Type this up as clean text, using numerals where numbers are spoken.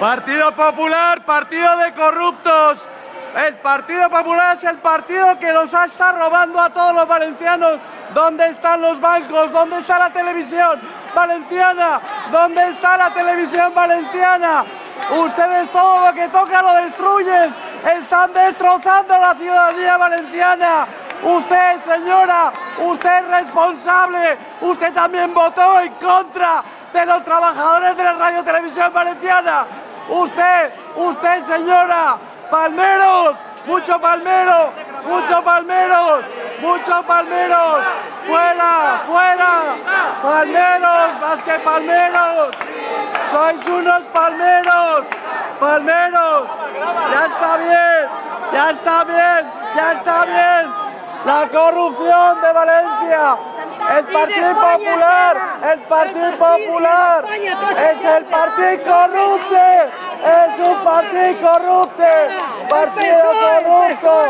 Partido Popular, partido de corruptos. El Partido Popular es el partido que los está robando a todos los valencianos. ¿Dónde están los bancos? ¿Dónde está la televisión valenciana? ¿Dónde está la televisión valenciana? Ustedes todo lo que tocan lo destruyen. Están destrozando la ciudadanía valenciana. Usted, señora, usted es responsable. Usted también votó en contra de los trabajadores de la Radio Televisión Valenciana. Usted, señora, palmeros, mucho palmeros, mucho palmeros, muchos palmeros, fuera, fuera, palmeros, más que palmeros, sois unos palmeros, palmeros, ya está bien, ya está bien, ya está bien, la corrupción de Valencia. El Partido Popular es el partido corrupto, es un partido corrupto, partido corrupto.